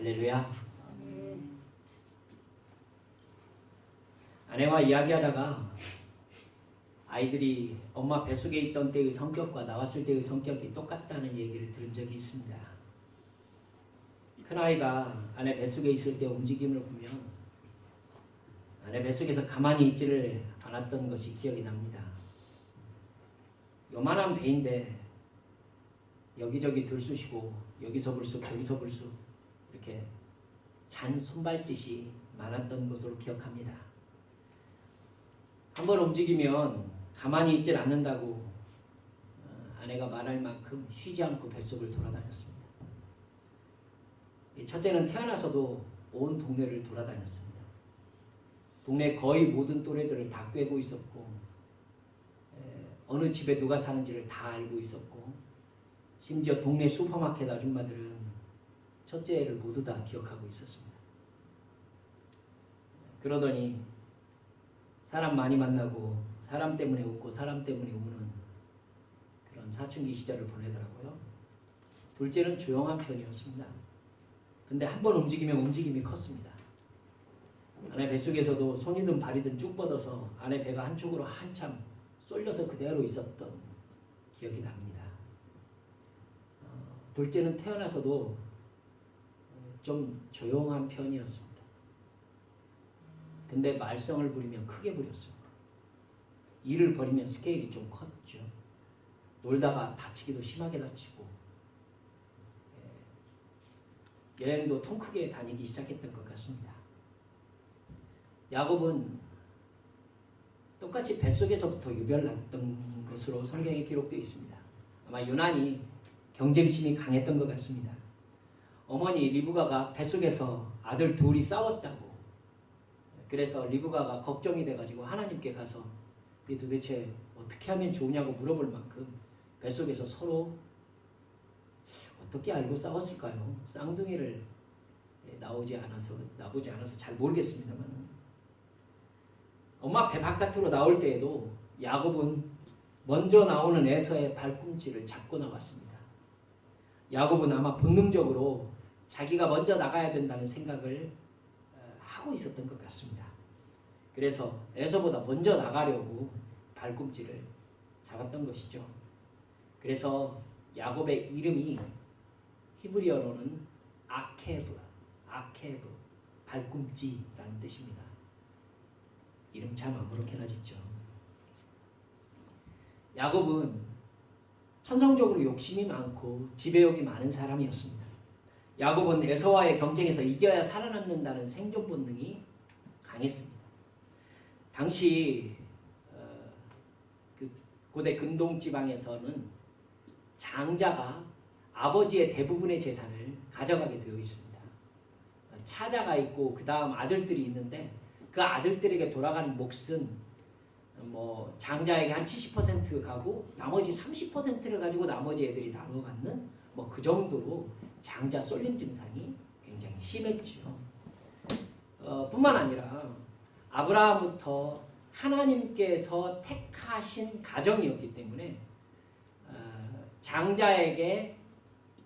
할렐루야. 아내와 이야기하다가 아이들이 엄마 뱃속에 있던 때의 성격과 나왔을 때의 성격이 똑같다는 얘기를 들은 적이 있습니다. 큰아이가 아내 뱃속에 있을 때 움직임을 보면 아내 뱃속에서 가만히 있지를 않았던 것이 기억이 납니다. 요만한 배인데 여기저기 들쑤시고 여기서 불쑥 저기서 불쑥 이렇게 잔 손발짓이 많았던 것으로 기억합니다. 한번 움직이면 가만히 있질 않는다고 아내가 말할 만큼 쉬지 않고 뱃속을 돌아다녔습니다. 첫째는 태어나서도 온 동네를 돌아다녔습니다. 동네 거의 모든 또래들을 다 꿰고 있었고 어느 집에 누가 사는지를 다 알고 있었고 심지어 동네 슈퍼마켓 아줌마들은 첫째를 모두 다 기억하고 있었습니다. 그러더니 사람 많이 만나고 사람 때문에 웃고 사람 때문에 우는 그런 사춘기 시절을 보내더라고요. 둘째는 조용한 편이었습니다. 근데 한번 움직이면 움직임이 컸습니다. 아내 뱃속에서도 손이든 발이든 쭉 뻗어서 아내 배가 한쪽으로 한참 쏠려서 그대로 있었던 기억이 납니다. 둘째는 태어나서도 좀 조용한 편이었습니다. 근데 말썽을 부리면 크게 부렸습니다. 일을 벌이면 스케일이 좀 컸죠. 놀다가 다치기도 심하게 다치고 여행도 통 크게 다니기 시작했던 것 같습니다. 야곱은 똑같이 뱃속에서부터 유별났던 것으로 성경에 기록되어 있습니다. 아마 유난히 경쟁심이 강했던 것 같습니다. 어머니 리브가가 뱃속에서 아들 둘이 싸웠다고 그래서 리브가가 걱정이 돼가지고 하나님께 가서 이 도대체 어떻게 하면 좋으냐고 물어볼 만큼 뱃속에서 서로 어떻게 알고 싸웠을까요? 쌍둥이를 나보지 않아서 잘 모르겠습니다만 엄마 배 바깥으로 나올 때에도 야곱은 먼저 나오는 에서의 발꿈치를 잡고 나왔습니다. 야곱은 아마 본능적으로 자기가 먼저 나가야 된다는 생각을 하고 있었던 것 같습니다. 그래서 에서보다 먼저 나가려고 발꿈치를 잡았던 것이죠. 그래서 야곱의 이름이 히브리어로는 아케브, 발꿈치라는 뜻입니다. 이름 참 아무렇게나 짓죠. 야곱은 천성적으로 욕심이 많고 지배욕이 많은 사람이었습니다. 야곱은 에서와의 경쟁에서 이겨야 살아남는다는 생존 본능이 강했습니다. 당시 그 고대 근동 지방에서는 장자가 아버지의 대부분의 재산을 가져가게 되어 있습니다. 차자가 있고 그 다음 아들들이 있는데 그 아들들에게 돌아가는 몫은 뭐 장자에게 한 70% 가고 나머지 30%를 가지고 나머지 애들이 나눠 갖는 뭐 그 정도로 장자 쏠림 증상이 굉장히 심했죠. 뿐만 아니라 아브라함부터 하나님께서 택하신 가정이었기 때문에 장자에게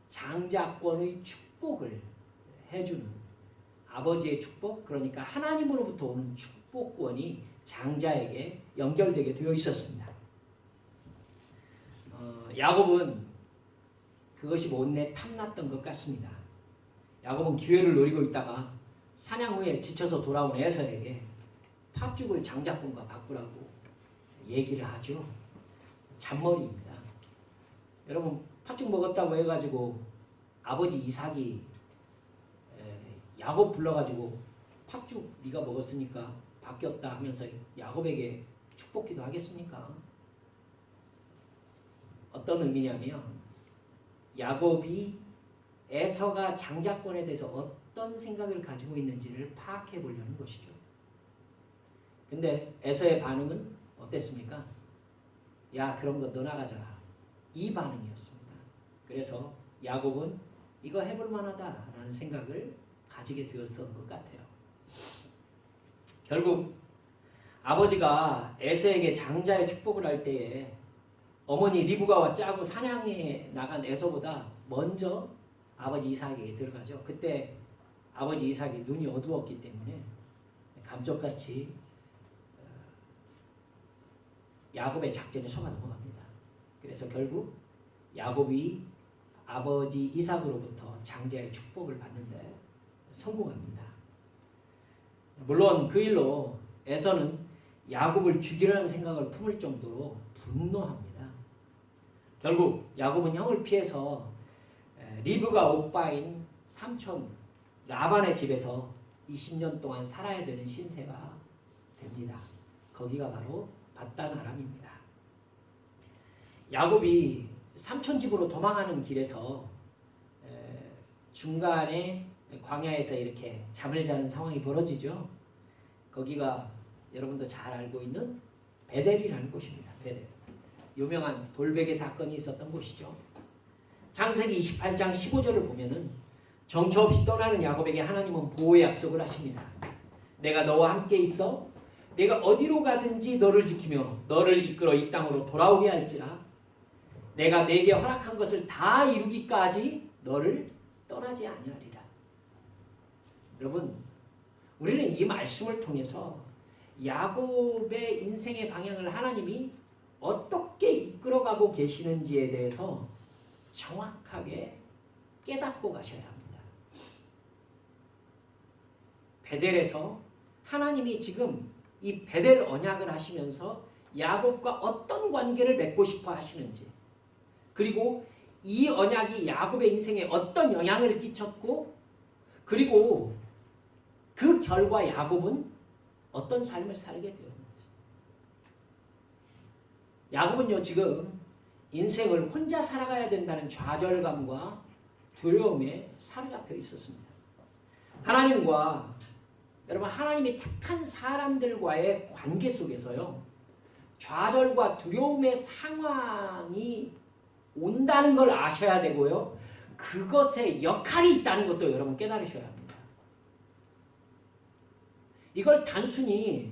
장자권의 축복을 해주는 아버지의 축복, 그러니까 하나님으로부터 오는 축복권이 장자에게 연결되게 되어 있었습니다. 야곱은 그것이 못내 탐났던 것 같습니다. 야곱은 기회를 노리고 있다가 사냥 후에 지쳐서 돌아온 에서에게 팥죽을 장자권과 바꾸라고 얘기를 하죠. 잔머리입니다. 여러분 팥죽 먹었다고 해가지고 아버지 이삭이 야곱 불러가지고 팥죽 네가 먹었으니까 바뀌었다 하면서 야곱에게 축복기도 하겠습니까? 어떤 의미냐면 야곱이 에서가 장자권에 대해서 어떤 생각을 가지고 있는지를 파악해 보려는 것이죠. 근데 에서의 반응은 어땠습니까? 야 그런 거 너나 가져라. 이 반응이었습니다. 그래서 야곱은 이거 해볼 만하다라는 생각을 가지게 되었던 것 같아요. 결국 아버지가 에서에게 장자의 축복을 할 때에 어머니 리브가와 짜고 사냥에 나간 에서보다 먼저 아버지 이삭에게 들어가죠. 그때 아버지 이삭이 눈이 어두웠기 때문에 감쪽같이 야곱의 작전에 속아 넘어갑니다. 그래서 결국 야곱이 아버지 이삭으로부터 장자의 축복을 받는데 성공합니다. 물론 그 일로 에서는 야곱을 죽이려는 생각을 품을 정도로 분노합니다. 결국 야곱은 형을 피해서 리브가 오빠인 삼촌 라반의 집에서 20년 동안 살아야 되는 신세가 됩니다. 거기가 바로 밧단 아람입니다. 야곱이 삼촌 집으로 도망하는 길에서 중간에 광야에서 이렇게 잠을 자는 상황이 벌어지죠. 거기가 여러분도 잘 알고 있는 베델이라는 곳입니다. 베델. 유명한 돌베개 사건이 있었던 곳이죠. 창세기 28장 15절을 보면은 정처 없이 떠나는 야곱에게 하나님은 보호의 약속을 하십니다. 내가 너와 함께 있어 내가 어디로 가든지 너를 지키며 너를 이끌어 이 땅으로 돌아오게 할지라 내가 내게 허락한 것을 다 이루기까지 너를 떠나지 아니하리라. 여러분, 우리는 이 말씀을 통해서 야곱의 인생의 방향을 하나님이 어떻게 이끌어가고 계시는지에 대해서 정확하게 깨닫고 가셔야 합니다. 베델에서 하나님이 지금 이 베델 언약을 하시면서 야곱과 어떤 관계를 맺고 싶어 하시는지, 그리고 이 언약이 야곱의 인생에 어떤 영향을 끼쳤고, 그리고 그 결과 야곱은 어떤 삶을 살게 되었는지. 야곱은요, 지금 인생을 혼자 살아가야 된다는 좌절감과 두려움에 사로잡혀 있었습니다. 하나님과 여러분, 하나님이 택한 사람들과의 관계 속에서요, 좌절과 두려움의 상황이 온다는 걸 아셔야 되고요, 그것에 역할이 있다는 것도 여러분 깨달으셔야 합니다. 이걸 단순히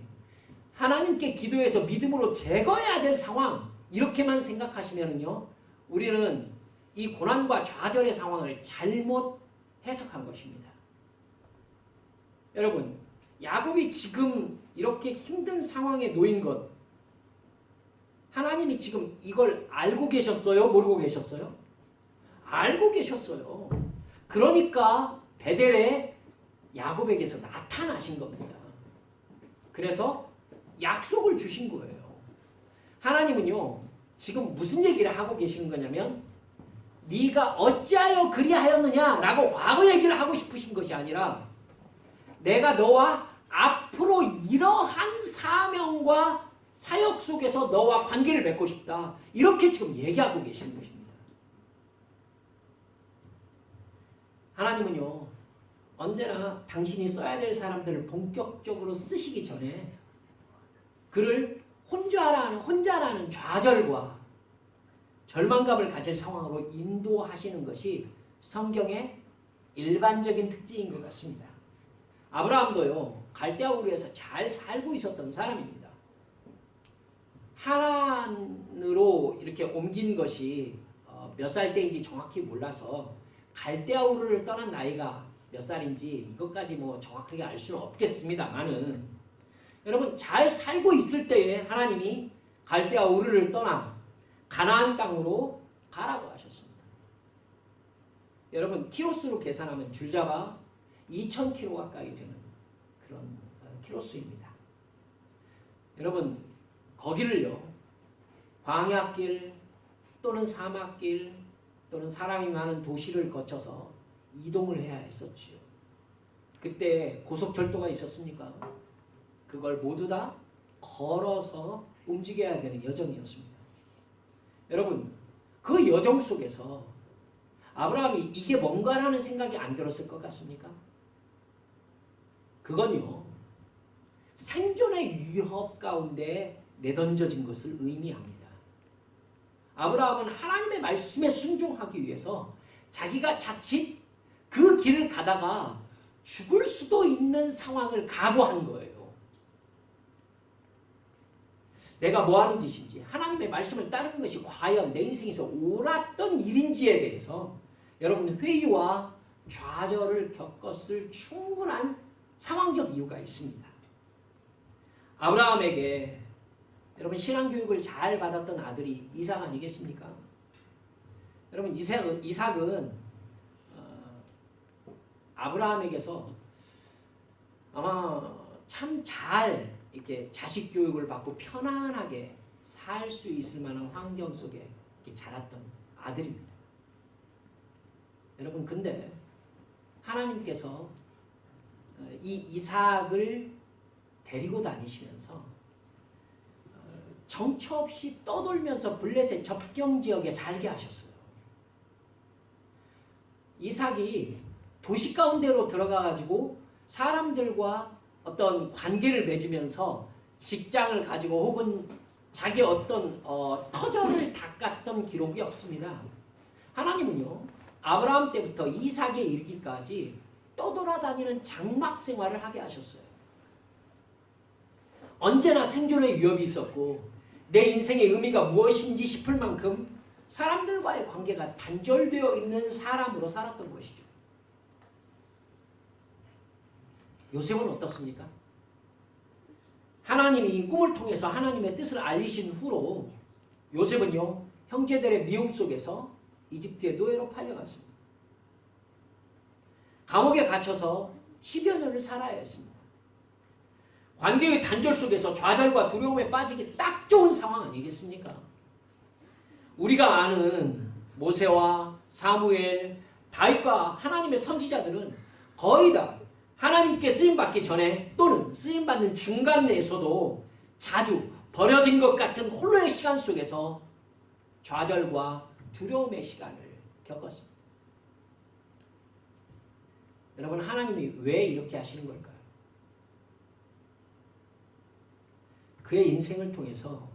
하나님께 기도해서 믿음으로 제거해야 될 상황, 이렇게만 생각하시면요, 우리는 이 고난과 좌절의 상황을 잘못 해석한 것입니다. 여러분, 야곱이 지금 이렇게 힘든 상황에 놓인 것, 하나님이 지금 이걸 알고 계셨어요? 모르고 계셨어요? 알고 계셨어요. 그러니까 베델에 야곱에게서 나타나신 겁니다. 그래서 약속을 주신 거예요. 하나님은요, 지금 무슨 얘기를 하고 계시는 거냐면, 네가 어찌하여 그리하였느냐라고 과거 얘기를 하고 싶으신 것이 아니라, 내가 너와 앞으로 이러한 사명과 사역 속에서 너와 관계를 맺고 싶다, 이렇게 지금 얘기하고 계시는 것입니다. 하나님은요, 언제나 당신이 써야 될 사람들을 본격적으로 쓰시기 전에 그를 혼자라는 좌절과 절망감을 가질 상황으로 인도하시는 것이 성경의 일반적인 특징인 것 같습니다. 아브라함도요, 갈대아 우르에서 잘 살고 있었던 사람입니다. 하란으로 이렇게 옮긴 것이 몇 살 때인지 정확히 몰라서 갈대아 우르를 떠난 나이가 몇 살인지 이것까지 뭐 정확하게 알 수는 없겠습니다만은, 여러분, 잘 살고 있을 때에 하나님이 갈대아 우르를 떠나 가나안 땅으로 가라고 하셨습니다. 여러분, 키로수로 계산하면 줄잡아 2,000km 가까이 되는 그런 키로수입니다. 여러분, 거기를요, 광야길 또는 사막길 또는 사람이 많은 도시를 거쳐서 이동을 해야 했었지요. 그때 고속철도가 있었습니까? 그걸 모두 다 걸어서 움직여야 되는 여정이었습니다. 여러분, 그 여정 속에서 아브라함이 이게 뭔가라는 생각이 안 들었을 것 같습니까? 그건요, 생존의 위협 가운데 내던져진 것을 의미합니다. 아브라함은 하나님의 말씀에 순종하기 위해서 자기가 자칫 그 길을 가다가 죽을 수도 있는 상황을 각오한 거예요. 내가 뭐 하는 짓인지, 하나님의 말씀을 따르는 것이 과연 내 인생에서 옳았던 일인지에 대해서 여러분 회의와 좌절을 겪었을 충분한 상황적 이유가 있습니다. 아브라함에게 여러분 신앙교육을 잘 받았던 아들이 이삭 아니겠습니까? 여러분 이삭은 아브라함에게서 아마 참 잘 이렇게 자식 교육을 받고 편안하게 살 수 있을 만한 환경 속에 자랐던 아들입니다. 여러분 근데 하나님께서 이 이삭을 데리고 다니시면서 정처 없이 떠돌면서 블레셋 접경 지역에 살게 하셨어요. 이삭이 도시 가운데로 들어가가지고 사람들과 어떤 관계를 맺으면서 직장을 가지고 혹은 자기 어떤 터전을 닦았던 기록이 없습니다. 하나님은요 아브라함 때부터 이삭에 이르기까지 떠돌아다니는 장막 생활을 하게 하셨어요. 언제나 생존의 위협이 있었고 내 인생의 의미가 무엇인지 싶을 만큼 사람들과의 관계가 단절되어 있는 사람으로 살았던 것이죠. 요셉은 어떻습니까? 하나님이 꿈을 통해서 하나님의 뜻을 알리신 후로 요셉은요 형제들의 미움 속에서 이집트의 노예로 팔려갔습니다. 감옥에 갇혀서 10여 년을 살아야 했습니다. 관계의 단절 속에서 좌절과 두려움에 빠지기 딱 좋은 상황 아니겠습니까? 우리가 아는 모세와 사무엘, 다윗과 하나님의 선지자들은 거의 다 하나님께 쓰임받기 전에 또는 쓰임받는 중간에서도 자주 버려진 것 같은 홀로의 시간 속에서 좌절과 두려움의 시간을 겪었습니다. 여러분 하나님이 왜 이렇게 하시는 걸까요? 그의 인생을 통해서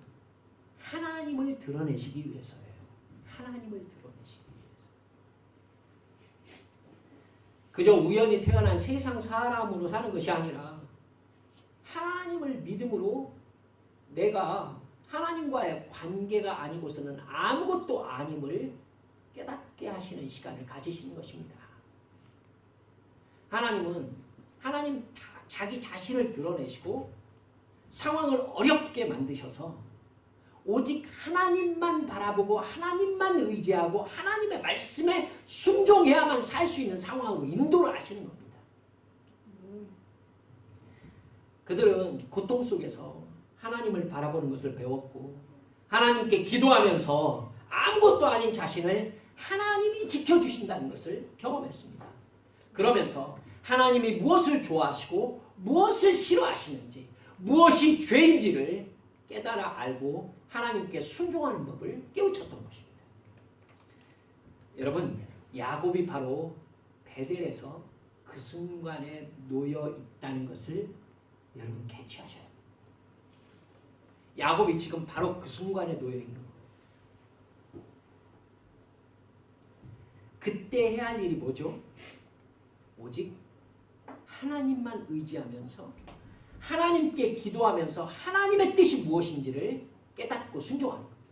하나님을 드러내시기 위해서예요. 하나님을 드러내시기 위해서. 그저 우연히 태어난 세상 사람으로 사는 것이 아니라 하나님을 믿음으로 내가 하나님과의 관계가 아니고서는 아무것도 아님을 깨닫게 하시는 시간을 가지시는 것입니다. 하나님은 자기 자신을 드러내시고 상황을 어렵게 만드셔서 오직 하나님만 바라보고 하나님만 의지하고 하나님의 말씀에 순종해야만 살 수 있는 상황으로 인도를 하시는 겁니다. 그들은 고통 속에서 하나님을 바라보는 것을 배웠고 하나님께 기도하면서 아무것도 아닌 자신을 하나님이 지켜주신다는 것을 경험했습니다. 그러면서 하나님이 무엇을 좋아하시고 무엇을 싫어하시는지 무엇이 죄인지를 깨달아 알고 하나님께 순종하는 법을 깨우쳤던 것입니다. 여러분 야곱이 바로 베델에서 그 순간에 놓여 있다는 것을 여러분 캐치하셔야 돼요. 야곱이 지금 바로 그 순간에 놓여 있는 거예요. 그때 해야 할 일이 뭐죠? 오직 하나님만 의지하면서 하나님께 기도하면서 하나님의 뜻이 무엇인지를 깨닫고 순종하는 겁니다.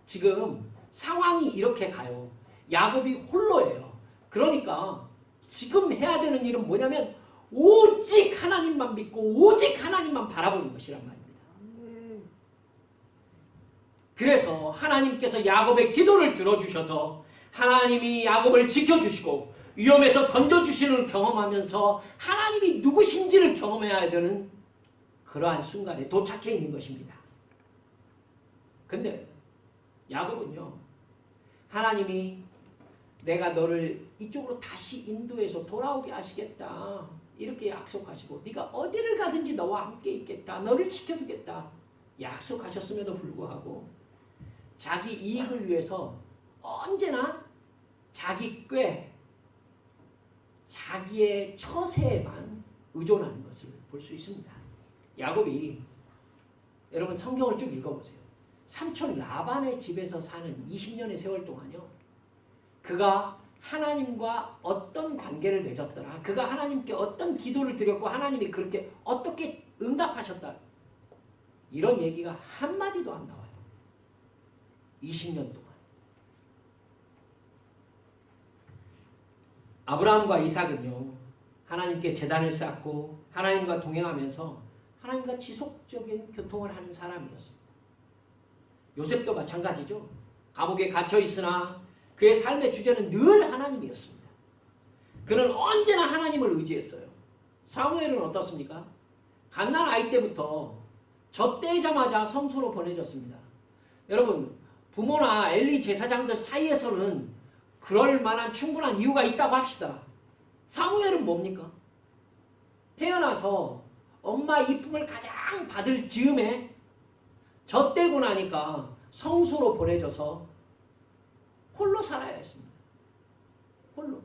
지금 상황이 이렇게 가요. 야곱이 홀로예요. 그러니까 지금 해야 되는 일은 뭐냐면 오직 하나님만 믿고 오직 하나님만 바라보는 것이란 말입니다. 그래서 하나님께서 야곱의 기도를 들어주셔서 하나님이 야곱을 지켜주시고 위험에서 건져주시는 경험하면서 하나님이 누구신지를 경험해야 되는 그러한 순간에 도착해 있는 것입니다. 근데 야곱은요. 하나님이 내가 너를 이쪽으로 다시 인도해서 돌아오게 하시겠다. 이렇게 약속하시고 네가 어디를 가든지 너와 함께 있겠다. 너를 지켜주겠다. 약속하셨음에도 불구하고 자기 이익을 위해서 언제나 자기 꾀, 자기의 처세에만 의존하는 것을 볼 수 있습니다. 야곱이 여러분 성경을 쭉 읽어보세요. 삼촌 라반의 집에서 사는 20년의 세월 동안요. 그가 하나님과 어떤 관계를 맺었더라. 그가 하나님께 어떤 기도를 드렸고 하나님이 그렇게 어떻게 응답하셨다. 이런 얘기가 한마디도 안 나와요. 20년 동안. 아브라함과 이삭은요, 하나님께 제단을 쌓고 하나님과 동행하면서 하나님과 지속적인 교통을 하는 사람이었습니다. 요셉도 마찬가지죠. 감옥에 갇혀 있으나 그의 삶의 주제는 늘 하나님이었습니다. 그는 언제나 하나님을 의지했어요. 사무엘은 어떻습니까? 갓난 아이 때부터 젖대자마자 성소로 보내졌습니다. 여러분, 부모나 엘리 제사장들 사이에서는 그럴 만한 충분한 이유가 있다고 합시다. 사무엘은 뭡니까? 태어나서 엄마 이쁨을 가장 받을 즈음에 젖대고 나니까 성소로 보내져서 홀로 살아야 했습니다. 홀로.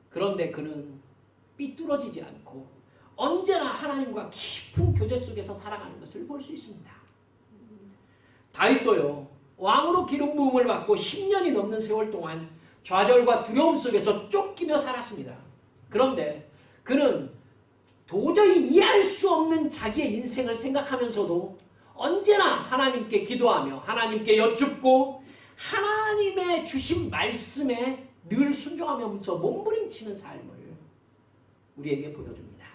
그런데 그는 삐뚤어지지 않고 언제나 하나님과 깊은 교제 속에서 살아가는 것을 볼 수 있습니다. 다윗도요, 왕으로 기름 부음을 받고 10년이 넘는 세월 동안 좌절과 두려움 속에서 쫓기며 살았습니다. 그런데 그는 도저히 이해할 수 없는 자기의 인생을 생각하면서도 언제나 하나님께 기도하며 하나님께 여쭙고 하나님의 주신 말씀에 늘 순종하면서 몸부림치는 삶을 우리에게 보여줍니다.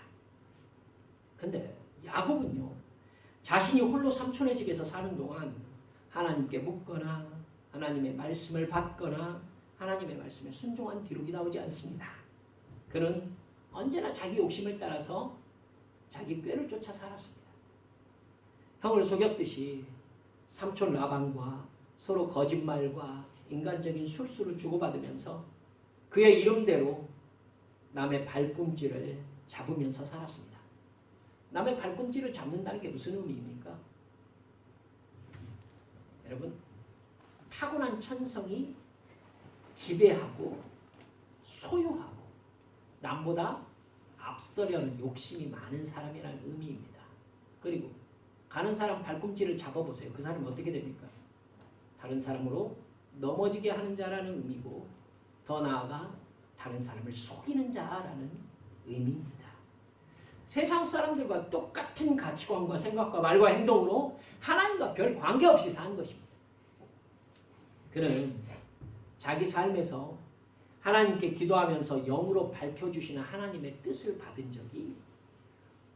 근데 야곱은요, 자신이 홀로 삼촌의 집에서 사는 동안 하나님께 묻거나 하나님의 말씀을 받거나 하나님의 말씀에 순종한 기록이 나오지 않습니다. 그는 언제나 자기 욕심을 따라서 자기 꾀를 쫓아 살았습니다. 형을 속였듯이 삼촌 라반과 서로 거짓말과 인간적인 술수를 주고받으면서 그의 이름대로 남의 발꿈치를 잡으면서 살았습니다. 남의 발꿈치를 잡는다는 게 무슨 의미입니까? 여러분, 타고난 천성이 지배하고 소유하고 남보다 앞서려는 욕심이 많은 사람이라는 의미입니다. 그리고 가는 사람 발꿈치를 잡아보세요. 그 사람이 어떻게 됩니까? 다른 사람으로 넘어지게 하는 자라는 의미고, 더 나아가 다른 사람을 속이는 자라는 의미입니다. 세상 사람들과 똑같은 가치관과 생각과 말과 행동으로 하나님과 별 관계없이 사는 것입니다. 그는 자기 삶에서 하나님께 기도하면서 영으로 밝혀주시는 하나님의 뜻을 받은 적이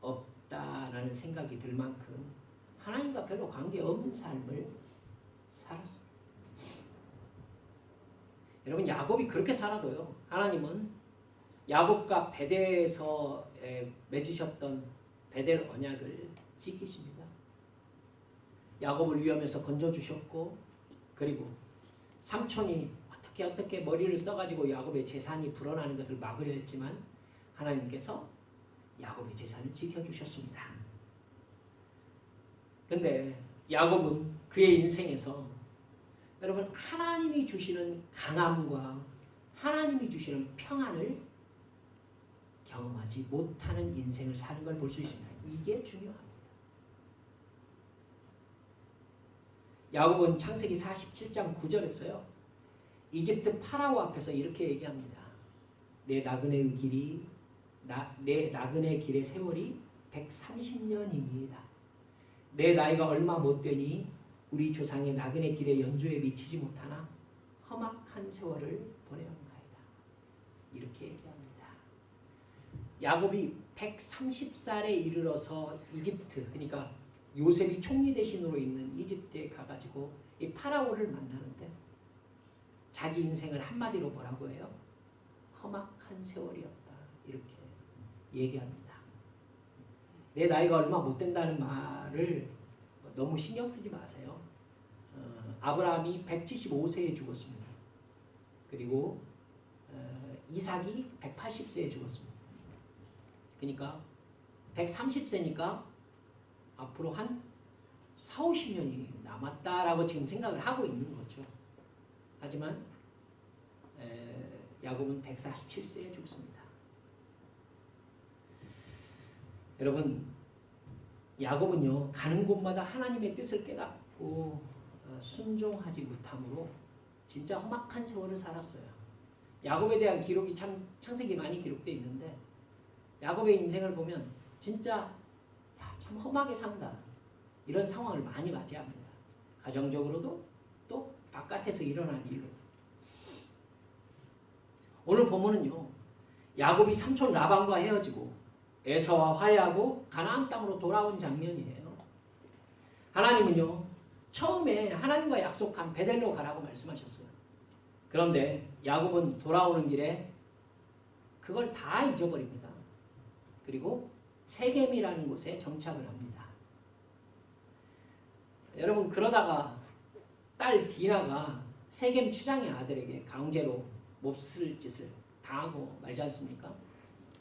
없다라는 생각이 들 만큼 하나님과 별로 관계없는 삶을 살았습니다. 여러분, 야곱이 그렇게 살아도요, 하나님은 야곱과 베델에서 맺으셨던 베델 언약을 지키십니다. 야곱을 위험에서 건져주셨고, 그리고 삼촌이 어떻게 머리를 써가지고 야곱의 재산이 불어나는 것을 막으려 했지만 하나님께서 야곱의 재산을 지켜주셨습니다. 근데 야곱은 그의 인생에서 여러분, 하나님이 주시는 강함과 하나님이 주시는 평안을 경험하지 못하는 인생을 사는 걸 볼 수 있습니다. 이게 중요합니다. 야곱은 창세기 47장 9절에서요, 이집트 파라오 앞에서 이렇게 얘기합니다. 내 나그네의 길의 세월이 130년입니다. 내 나이가 얼마 못 되니 우리 조상의 나그네 길의 연조에 미치지 못하나 험악한 세월을 보내었나이다. 이렇게 얘기합니다. 야곱이 130살에 이르러서 이집트, 그러니까 요셉이 총리 대신으로 있는 이집트에 가가지고 이 파라오를 만나는데 자기 인생을 한마디로 뭐라고 해요? 험악한 세월이었다. 이렇게 얘기합니다. 내 나이가 얼마 못 된다는 말을 너무 신경 쓰지 마세요. 아브라함이 175세에 죽었습니다. 그리고 이삭이 180세에 죽었습니다. 그러니까 130세니까 앞으로 한 4, 50년이 남았다라고 지금 생각을 하고 있는 거죠. 하지만 야곱은 147세에 죽습니다. 여러분, 야곱은요, 가는 곳마다 하나님의 뜻을 깨닫고 순종하지 못함으로 진짜 험악한 세월을 살았어요. 야곱에 대한 기록이 참 창세기 많이 기록되어 있는데 야곱의 인생을 보면 진짜 참 험하게 산다, 이런 상황을 많이 맞이합니다. 가정적으로도 또 바깥에서 일어난 일로도. 오늘 본문은요. 야곱이 삼촌 라반과 헤어지고 에서와 화해하고 가나안 땅으로 돌아온 장면이에요. 하나님은요. 처음에 하나님과 약속한 베델로 가라고 말씀하셨어요. 그런데 야곱은 돌아오는 길에 그걸 다 잊어버립니다. 그리고 세겜이라는 곳에 정착을 합니다. 여러분 그러다가 딸 디나가 세겜 추장의 아들에게 강제로 몹쓸 짓을 당하고 말지 않습니까?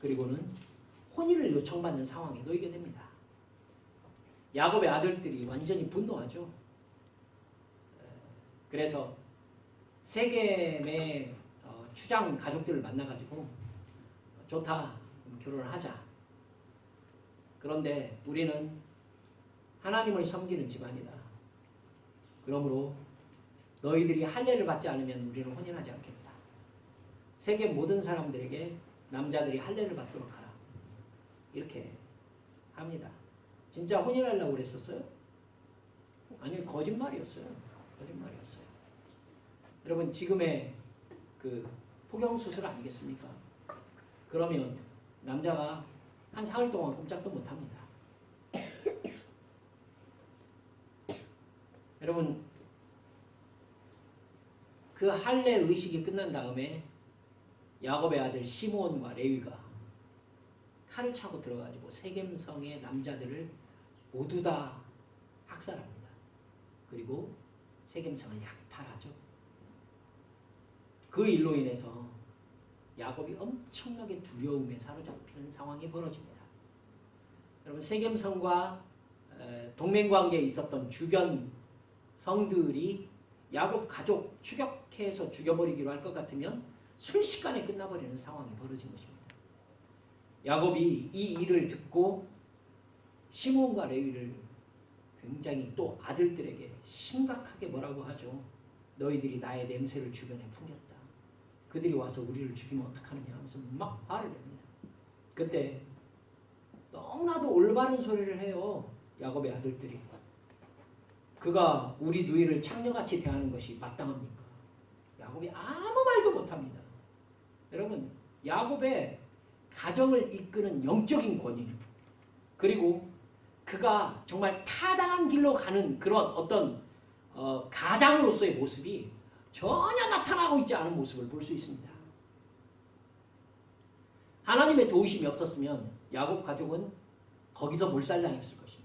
그리고는 혼인을 요청받는 상황에 놓이게 됩니다. 야곱의 아들들이 완전히 분노하죠. 그래서 세겜의 추장 가족들을 만나가지고 좋다, 결혼을 하자. 그런데 우리는 하나님을 섬기는 집안이다. 그러므로 너희들이 할례를 받지 않으면 우리는 혼인하지 않겠다. 세겜 모든 사람들에게 남자들이 할례를 받도록 하라. 이렇게 합니다. 진짜 혼인하려고 그랬었어요? 아니, 거짓말이었어요. 거짓말이었어요. 여러분 지금의 그 포경수술 아니겠습니까? 그러면 남자가 한 사흘 동안 꼼짝도 못합니다. 여러분 그 할례 의식이 끝난 다음에 야곱의 아들 시므온과 레위가 칼을 차고 들어가지고 세겜성의 남자들을 모두 다 학살합니다. 그리고 세겜성을 약탈하죠. 그 일로 인해서 야곱이 엄청나게 두려움에 사로잡히는 상황이 벌어집니다. 여러분 세겜성과 동맹관계에 있었던 주변 성들이 야곱 가족 추격해서 죽여버리기로 할 것 같으면 순식간에 끝나버리는 상황이 벌어진 것입니다. 야곱이 이 일을 듣고 시므온과 레위를 굉장히 또 아들들에게 심각하게 뭐라고 하죠. 너희들이 나의 냄새를 주변에 풍겼다. 그들이 와서 우리를 죽이면 어떡하느냐 하면서 막 화를 냅니다. 그때 너무나도 올바른 소리를 해요. 야곱의 아들들이. 그가 우리 누이를 창녀같이 대하는 것이 마땅합니까? 야곱이 아무 말도 못합니다. 여러분 야곱의 가정을 이끄는 영적인 권위 그리고 그가 정말 타당한 길로 가는 그런 어떤 가장으로서의 모습이 전혀 나타나고 있지 않은 모습을 볼 수 있습니다. 하나님의 도우심이 없었으면 야곱 가족은 거기서 몰살당했을 것입니다.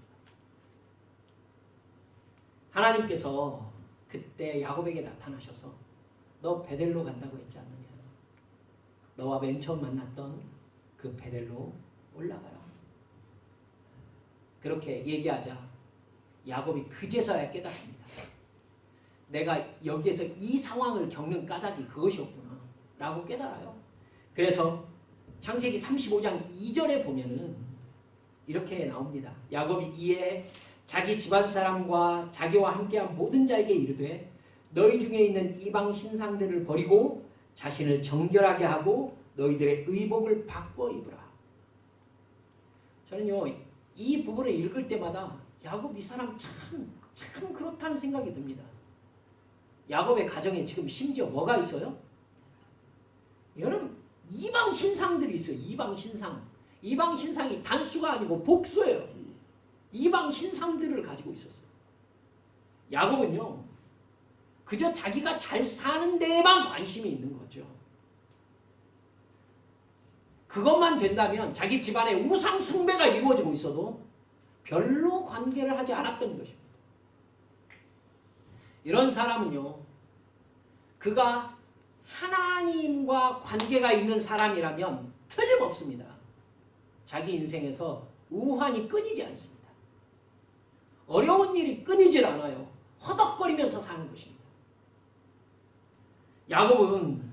하나님께서 그때 야곱에게 나타나셔서 너 베델로 간다고 했지 않느냐. 너와 맨 처음 만났던 그 베델로 올라가라. 그렇게 얘기하자 야곱이 그제서야 깨닫습니다. 내가 여기에서 이 상황을 겪는 까닭이 그것이었구나 라고 깨달아요. 그래서 창세기 35장 2절에 보면은 이렇게 나옵니다. 야곱이 이에 자기 집안 사람과 자기와 함께한 모든 자에게 이르되 너희 중에 있는 이방 신상들을 버리고 자신을 정결하게 하고 너희들의 의복을 바꿔 입으라. 저는요 이 부분을 읽을 때마다 야곱 이 사람 참 그렇다는 생각이 듭니다. 야곱의 가정에 지금 심지어 뭐가 있어요? 여러분 이방 신상들이 있어요. 이방 신상. 이방 신상이 단수가 아니고 복수예요. 이방 신상들을 가지고 있었어요. 야곱은요 그저 자기가 잘 사는 데에만 관심이 있는 거죠. 그것만 된다면 자기 집안에 우상 숭배가 이루어지고 있어도 별로 관계를 하지 않았던 것입니다. 이런 사람은요 그가 하나님과 관계가 있는 사람이라면 틀림없습니다. 자기 인생에서 우환이 끊이지 않습니다. 어려운 일이 끊이질 않아요. 허덕거리면서 사는 것입니다. 야곱은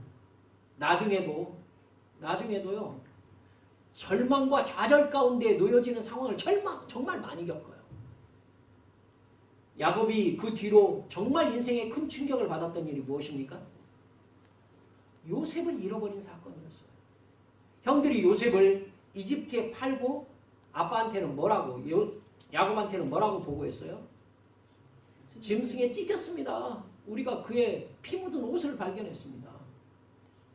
나중에도요 절망과 좌절 가운데 놓여지는 상황을 정말 많이 겪어요. 야곱이 그 뒤로 정말 인생에 큰 충격을 받았던 일이 무엇입니까? 요셉을 잃어버린 사건이었어요. 형들이 요셉을 이집트에 팔고 아빠한테는 야곱한테는 뭐라고 보고했어요? 짐승에 찢겼습니다. 우리가 그의 피 묻은 옷을 발견했습니다.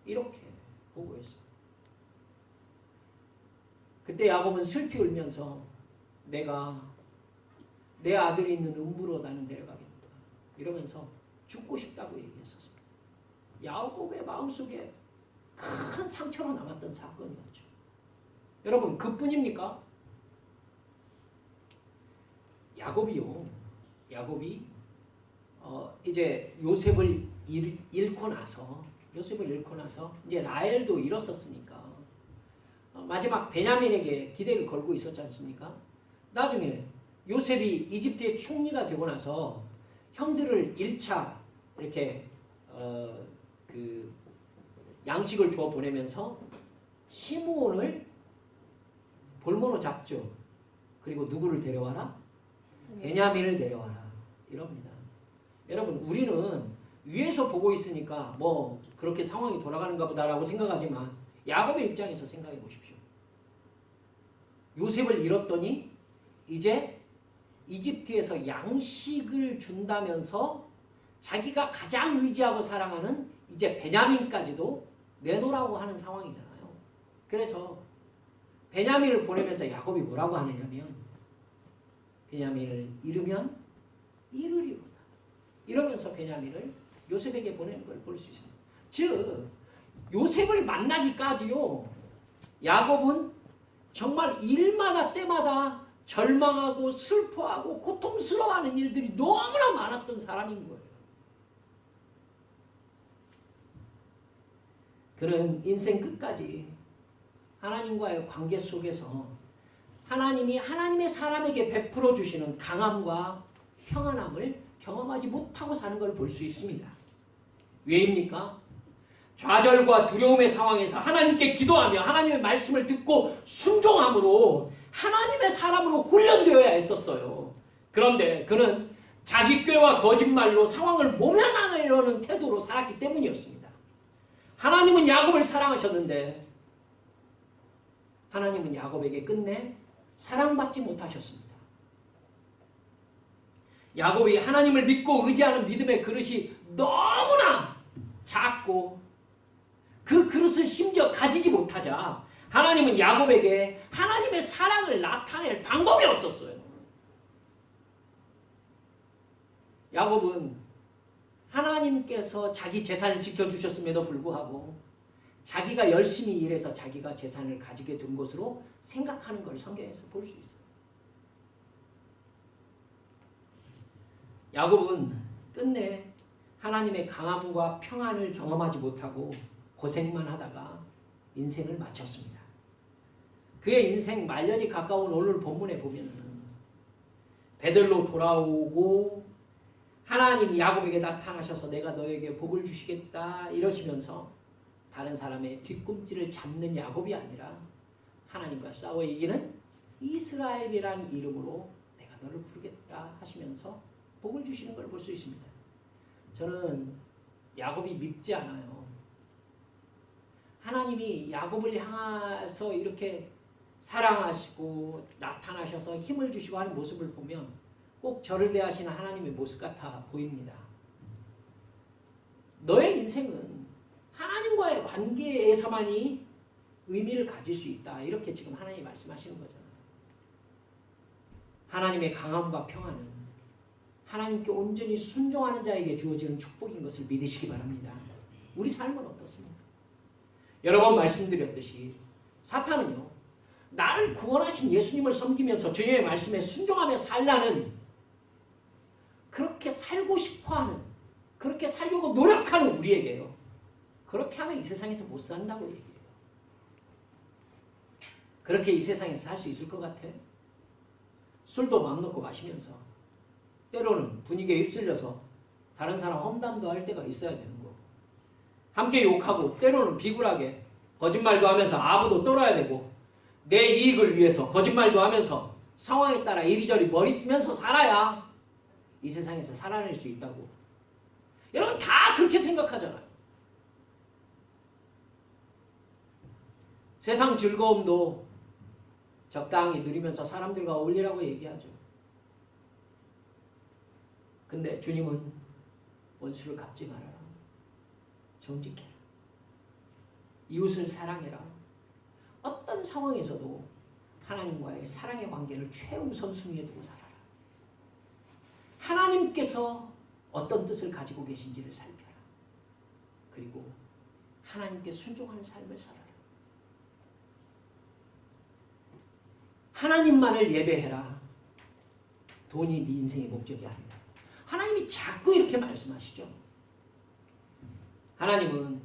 이렇게 보고했습니다. 그때 야곱은 슬피 울면서 내가 내 아들이 있는 음부로 나는 내려가겠다 이러면서 죽고 싶다고 얘기했었습니다. 야곱의 마음속에 큰 상처로 남았던 사건이었죠. 여러분 그뿐입니까? 야곱이 이제 요셉을 잃고 나서 이제 라헬도 잃었었으니까 마지막 베냐민에게 기대를 걸고 있었지 않습니까? 나중에 요셉이 이집트의 총리가 되고 나서 형들을 1차 이렇게 그 양식을 주어 보내면서 시므온을 볼모로 잡죠. 그리고 누구를 데려와라? 베냐민을 데려와라. 이럽니다. 여러분 우리는 위에서 보고 있으니까 뭐 그렇게 상황이 돌아가는가 보다라고 생각하지만 야곱의 입장에서 생각해 보십시오. 요셉을 잃었더니 이제 이집트에서 양식을 준다면서 자기가 가장 의지하고 사랑하는 이제 베냐민까지도 내놓으라고 하는 상황이잖아요. 그래서 베냐민을 보내면서 야곱이 뭐라고 하느냐면 베냐민을 잃으면 이르리로다. 이러면서 베냐민을 요셉에게 보내는 걸 볼 수 있습니다. 즉 요셉을 만나기까지요. 야곱은 정말 일마다 때마다 절망하고 슬퍼하고 고통스러워하는 일들이 너무나 많았던 사람인 거예요. 그는 인생 끝까지 하나님과의 관계 속에서 하나님이 하나님의 사람에게 베풀어 주시는 강함과 평안함을 경험하지 못하고 사는 걸 볼 수 있습니다. 왜입니까? 좌절과 두려움의 상황에서 하나님께 기도하며 하나님의 말씀을 듣고 순종함으로 하나님의 사람으로 훈련되어야 했었어요. 그런데 그는 자기 꾀와 거짓말로 상황을 모면하려는 태도로 살았기 때문이었습니다. 하나님은 야곱을 사랑하셨는데 하나님은 야곱에게 끝내 사랑받지 못하셨습니다. 야곱이 하나님을 믿고 의지하는 믿음의 그릇이 너무나 작고 그 그릇을 심지어 가지지 못하자 하나님은 야곱에게 하나님의 사랑을 나타낼 방법이 없었어요. 야곱은 하나님께서 자기 재산을 지켜주셨음에도 불구하고 자기가 열심히 일해서 자기가 재산을 가지게 된 것으로 생각하는 걸 성경에서 볼 수 있어요. 야곱은 끝내 하나님의 강함과 평안을 경험하지 못하고 고생만 하다가 인생을 마쳤습니다. 그의 인생 말년이 가까운 오늘 본문에 보면은 베들로 돌아오고 하나님이 야곱에게 나타나셔서 내가 너에게 복을 주시겠다 이러시면서 다른 사람의 뒤꿈치를 잡는 야곱이 아니라 하나님과 싸워 이기는 이스라엘이라는 이름으로 내가 너를 부르겠다 하시면서 복을 주시는 걸 볼 수 있습니다. 저는 야곱이 밉지 않아요. 하나님이 야곱을 향해서 이렇게 사랑하시고 나타나셔서 힘을 주시고 하는 모습을 보면 꼭 저를 대하시는 하나님의 모습 같아 보입니다. 너의 인생은 하나님과의 관계에서만이 의미를 가질 수 있다. 이렇게 지금 하나님이 말씀하시는 거잖아요. 하나님의 강함과 평안은 하나님께 온전히 순종하는 자에게 주어지는 축복인 것을 믿으시기 바랍니다. 우리 삶은 어떻습니까? 여러 번 말씀드렸듯이 사탄은요. 나를 구원하신 예수님을 섬기면서 주님의 말씀에 순종하며 살라는 그렇게 살고 싶어하는 그렇게 살려고 노력하는 우리에게요. 그렇게 하면 이 세상에서 못 산다고 얘기해요. 그렇게 이 세상에서 살 수 있을 것 같아? 술도 맘 놓고 마시면서 때로는 분위기에 휩쓸려서 다른 사람 험담도 할 때가 있어야 되는 거고 함께 욕하고 때로는 비굴하게 거짓말도 하면서 아부도 떨어야 되고 내 이익을 위해서 거짓말도 하면서 상황에 따라 이리저리 머리 쓰면서 살아야 이 세상에서 살아낼 수 있다고. 여러분 다 그렇게 생각하잖아요. 세상 즐거움도 적당히 누리면서 사람들과 어울리라고 얘기하죠. 근데 주님은 원수를 갚지 말아라. 정직해라. 이웃을 사랑해라. 어떤 상황에서도 하나님과의 사랑의 관계를 최우선순위에 두고 살아라. 하나님께서 어떤 뜻을 가지고 계신지를 살펴라. 그리고 하나님께 순종하는 삶을 살아라. 하나님만을 예배해라. 돈이 네 인생의 목적이 아니다. 하나님이 자꾸 이렇게 말씀하시죠. 하나님은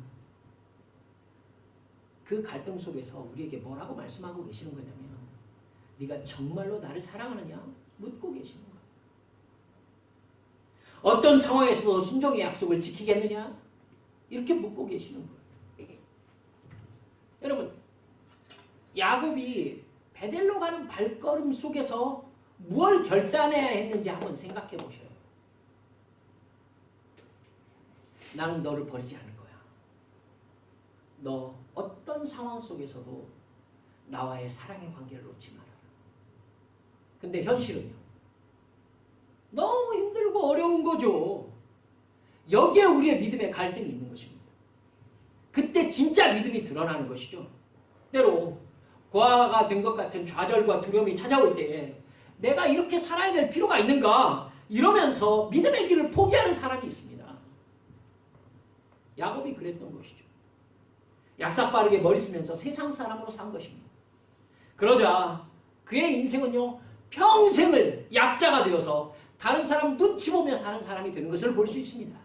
그 갈등 속에서 우리에게 뭐라고 말씀하고 계시는 거냐면 네가 정말로 나를 사랑하느냐? 묻고 계시는 거예요. 어떤 상황에서도 순종의 약속을 지키겠느냐? 이렇게 묻고 계시는 거예요. 여러분, 야곱이 베델로 가는 발걸음 속에서 무엇을 결단해야 했는지 한번 생각해 보셔요. 나는 너를 버리지 않을 거야. 너 어떤 상황 속에서도 나와의 사랑의 관계를 놓지 말아라. 근데 현실은요. 너무 힘들고 어려운 거죠. 여기에 우리의 믿음의 갈등이 있는 것입니다. 그때 진짜 믿음이 드러나는 것이죠. 때로 고아가 된 것 같은 좌절과 두려움이 찾아올 때 내가 이렇게 살아야 될 필요가 있는가 이러면서 믿음의 길을 포기하는 사람이 있습니다. 야곱이 그랬던 것이죠. 약삭빠르게 머리 쓰면서 세상 사람으로 산 것입니다. 그러자 그의 인생은요 평생을 약자가 되어서 다른 사람 눈치 보며 사는 사람이 되는 것을 볼 수 있습니다.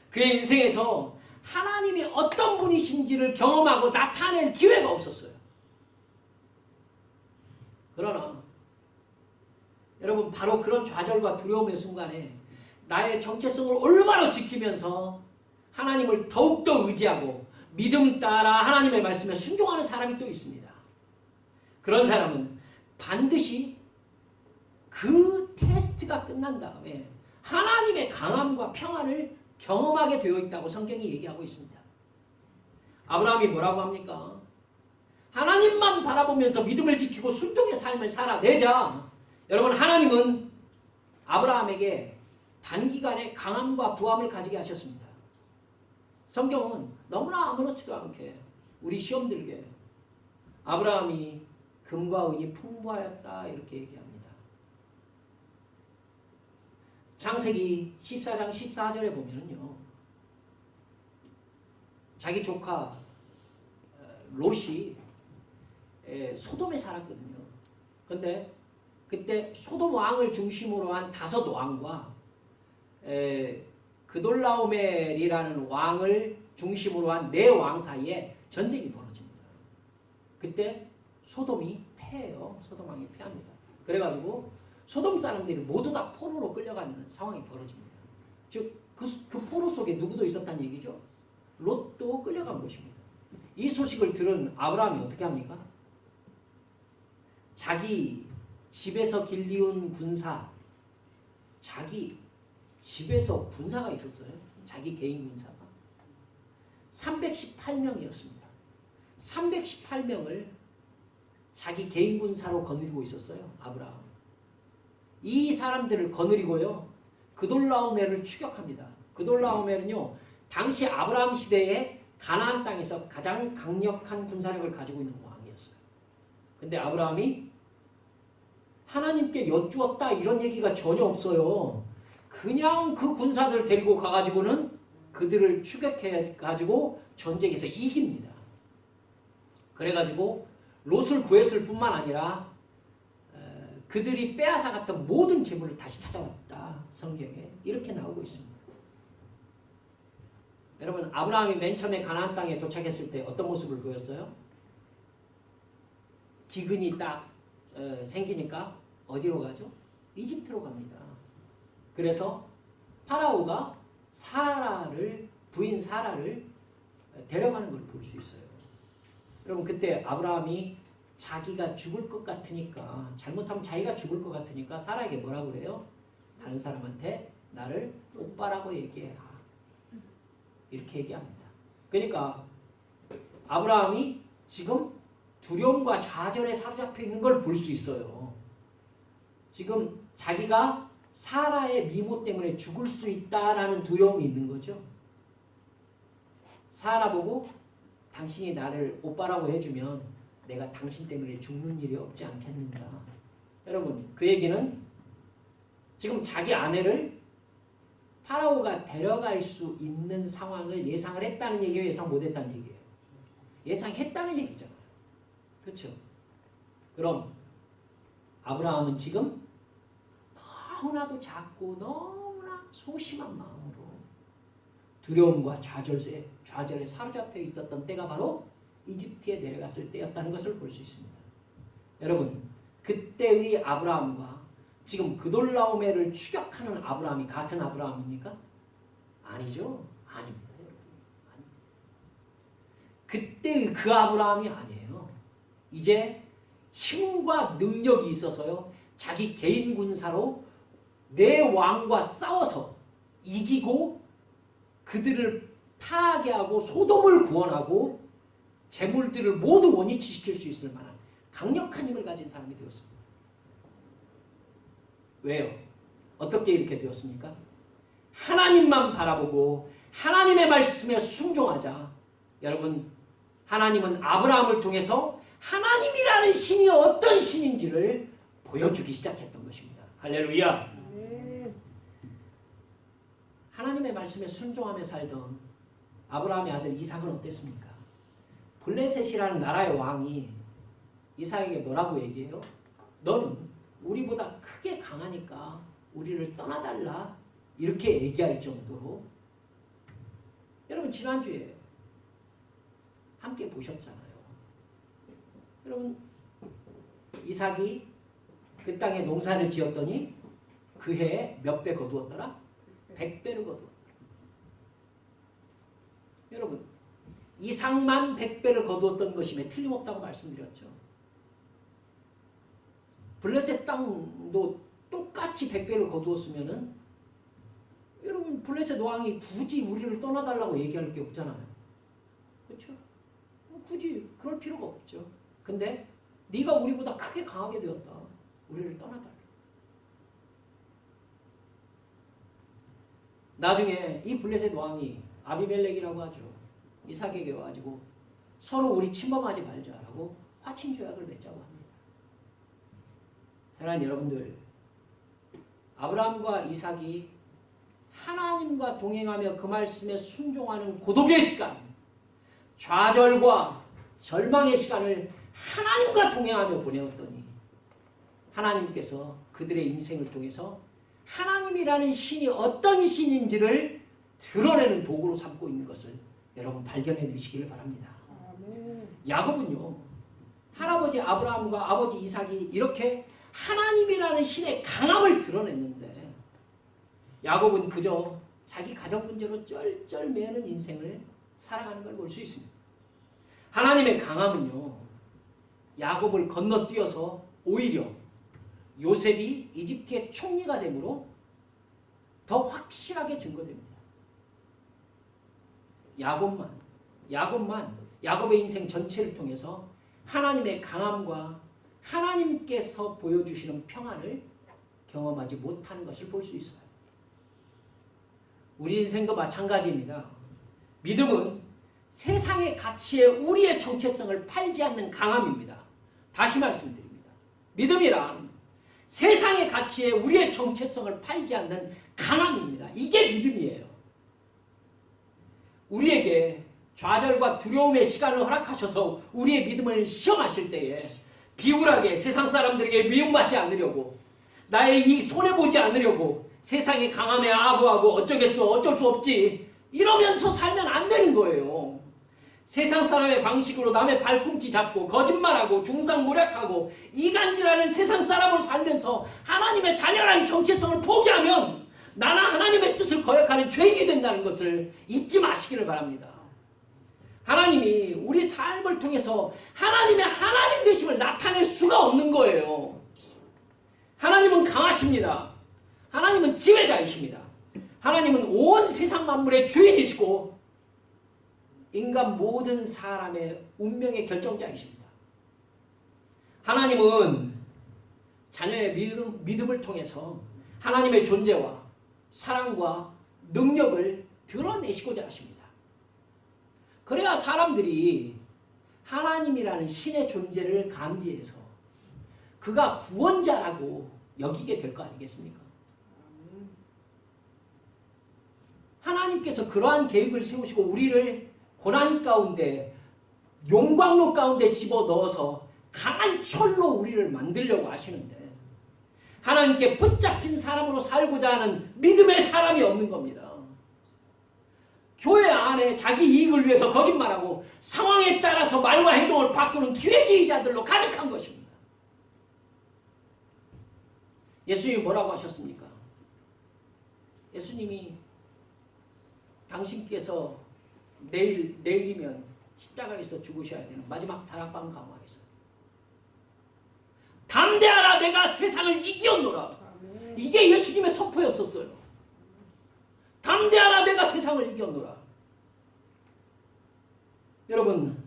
그의 인생에서 하나님이 어떤 분이신지를 경험하고 나타낼 기회가 없었어요. 그러나 여러분 바로 그런 좌절과 두려움의 순간에 나의 정체성을 올바로 지키면서 하나님을 더욱더 의지하고 믿음 따라 하나님의 말씀에 순종하는 사람이 또 있습니다. 그런 사람은 반드시 그 테스트가 끝난 다음에 하나님의 강함과 평안을 경험하게 되어 있다고 성경이 얘기하고 있습니다. 아브라함이 뭐라고 합니까? 하나님만 바라보면서 믿음을 지키고 순종의 삶을 살아내자. 여러분 하나님은 아브라함에게 단기간에 강함과 부함을 가지게 하셨습니다. 성경은 너무나 아무렇지도 않게 우리 시험 들게 아브라함이 금과 은이 풍부하였다 이렇게 얘기합니다. 창세기 14장 14절에 보면요 자기 조카 롯이 소돔에 살았거든요. 근데 그때 소돔 왕을 중심으로 한 5 왕과 그돌라오멜이라는 왕을 중심으로 한 4왕 사이에 전쟁이 벌어집니다. 그때 소돔이 패해요. 소돔 왕이 패합니다. 그래가지고 소돔 사람들이 모두 다 포로로 끌려가는 상황이 벌어집니다. 즉 그 포로 속에 누구도 있었다는 얘기죠. 롯도 끌려간 것입니다. 이 소식을 들은 아브라함이 어떻게 합니까? 자기 집에서 길리운 군사, 자기 집에서 군사가 있었어요. 자기 개인 군사가 318명이었습니다. 318명을 자기 개인 군사로 거느리고 있었어요. 아브라함. 이 사람들을 거느리고요. 그돌라오멜을 추격합니다. 그돌라오멜은요. 당시 아브라함 시대에 가나안 땅에서 가장 강력한 군사력을 가지고 있는 왕이었어요. 근데 아브라함이 하나님께 여쭈었다 이런 얘기가 전혀 없어요. 그냥 그 군사들 데리고 가가지고는 그들을 추격해가지고 전쟁에서 이깁니다. 그래가지고 롯을 구했을 뿐만 아니라 그들이 빼앗아갔던 모든 재물을 다시 찾아왔다. 성경에 이렇게 나오고 있습니다. 여러분 아브라함이 맨 처음에 가나안 땅에 도착했을 때 어떤 모습을 보였어요? 기근이 딱 생기니까 어디로 가죠? 이집트로 갑니다. 그래서 파라오가 부인 사라를 데려가는 걸 볼 수 있어요. 여러분 그때 아브라함이 자기가 죽을 것 같으니까 잘못하면 자기가 죽을 것 같으니까 사라에게 뭐라고 그래요? 다른 사람한테 나를 오빠라고 얘기해라. 이렇게 얘기합니다. 그러니까 아브라함이 지금 두려움과 좌절에 사로잡혀 있는 걸 볼 수 있어요. 지금 자기가 사라의 미모 때문에 죽을 수 있다라는 두려움이 있는 거죠. 사라 보고 당신이 나를 오빠라고 해주면 내가 당신 때문에 죽는 일이 없지 않겠는가. 여러분, 그 얘기는 지금 자기 아내를 파라오가 데려갈 수 있는 상황을 예상을 했다는 얘기예요? 예상 못했다는 얘기예요? 예상했다는 얘기잖아요. 그렇죠? 그럼 아브라함은 지금 너무나도 작고 너무나 소심한 마음으로 두려움과 좌절에 사로잡혀 있었던 때가 바로 이집트에 내려갔을 때였다는 것을 볼 수 있습니다. 여러분, 그때의 아브라함과 지금 그돌라오메를 추격하는 아브라함이 같은 아브라함입니까? 아니죠. 아닙니다. 여러분. 아닙니다. 그때의 그 아브라함이 아니에요. 이제 힘과 능력이 있어서요. 자기 개인 군사로 내 왕과 싸워서 이기고 그들을 파괴하고 소돔을 구원하고 재물들을 모두 원위치시킬 수 있을 만한 강력한 힘을 가진 사람이 되었습니다. 왜요? 어떻게 이렇게 되었습니까? 하나님만 바라보고 하나님의 말씀에 순종하자. 여러분, 하나님은 아브라함을 통해서 하나님이라는 신이 어떤 신인지를 보여주기 시작했던 것입니다. 할렐루야. 하나님의 말씀에 순종하며 살던 아브라함의 아들 이삭은 어땠습니까? 블레셋이라는 나라의 왕이 이삭에게 뭐라고 얘기해요? 너는 우리보다 크게 강하니까 우리를 떠나달라. 이렇게 얘기할 정도로. 여러분, 지난주에 함께 보셨잖아요. 여러분, 이삭이 그 땅에 농사를 지었더니 그 해에 몇 배 거두었더라? 100배를 거두었더라. 여러분, 이삭만 100배를 거두었던 것임에 틀림없다고 말씀드렸죠. 블레셋 땅도 똑같이 100배를 거두었으면은 여러분, 블레셋 왕이 굳이 우리를 떠나달라고 얘기할 게 없잖아요. 그렇죠? 굳이 그럴 필요가 없죠. 근데 네가 우리보다 크게 강하게 되었다. 우리를 떠나달라. 나중에 이 블레셋 왕이 아비멜렉이라고 하죠. 이삭에게 와가지고 서로 우리 침범하지 말자라고 화친 조약을 맺자고 합니다. 사랑하는 여러분들, 아브라함과 이삭이 하나님과 동행하며 그 말씀에 순종하는 고독의 시간, 좌절과 절망의 시간을 하나님과 동행하며 보내었더니 하나님께서 그들의 인생을 통해서 하나님이라는 신이 어떤 신인지를 드러내는 도구로 삼고 있는 것을 여러분 발견해내시기를 바랍니다. 야곱은요, 할아버지 아브라함과 아버지 이삭이 이렇게 하나님이라는 신의 강함을 드러냈는데 야곱은 그저 자기 가정 문제로 쩔쩔매는 인생을 살아가는 걸 볼 수 있습니다. 하나님의 강함은요, 야곱을 건너뛰어서 오히려 요셉이 이집트의 총리가 되므로 더 확실하게 증거됩니다. 야곱의 인생 전체를 통해서 하나님의 강함과 하나님께서 보여주시는 평안을 경험하지 못하는 것을 볼 수 있어요. 우리 인생도 마찬가지입니다. 믿음은 세상의 가치에 우리의 정체성을 팔지 않는 강함입니다. 다시 말씀드립니다. 믿음이란 세상의 가치에 우리의 정체성을 팔지 않는 강함입니다. 이게 믿음이에요. 우리에게 좌절과 두려움의 시간을 허락하셔서 우리의 믿음을 시험하실 때에 비굴하게 세상 사람들에게 미움받지 않으려고, 나의 이익 손해보지 않으려고 세상의 강함에 아부하고 어쩌겠어, 어쩔 수 없지 이러면서 살면 안 되는 거예요. 세상 사람의 방식으로 남의 발꿈치 잡고 거짓말하고 중상모략하고 이간질하는 세상 사람으로 살면서 하나님의 자녀라는 정체성을 포기하면 나는 하나님의 뜻을 거역하는 죄인이 된다는 것을 잊지 마시기를 바랍니다. 하나님이 우리 삶을 통해서 하나님의 하나님 되심을 나타낼 수가 없는 거예요. 하나님은 강하십니다. 하나님은 지배자이십니다. 하나님은 온 세상 만물의 주인이시고 인간 모든 사람의 운명의 결정자이십니다. 하나님은 자녀의 믿음을 통해서 하나님의 존재와 사랑과 능력을 드러내시고자 하십니다. 그래야 사람들이 하나님이라는 신의 존재를 감지해서 그가 구원자라고 여기게 될 거 아니겠습니까? 하나님께서 그러한 계획을 세우시고 우리를 고난 가운데 용광로 가운데 집어넣어서 강한 철로 우리를 만들려고 하시는데 하나님께 붙잡힌 사람으로 살고자 하는 믿음의 사람이 없는 겁니다. 교회 안에 자기 이익을 위해서 거짓말하고 상황에 따라서 말과 행동을 바꾸는 기회주의자들로 가득한 것입니다. 예수님이 뭐라고 하셨습니까? 예수님이 당신께서 내일이면 십자가에서 죽으셔야 되는 마지막 다락방 강화에서 담대하라 내가 세상을 이겼노라. 이게 예수님의 선포였었어요. 담대하라 내가 세상을 이겼노라. 여러분,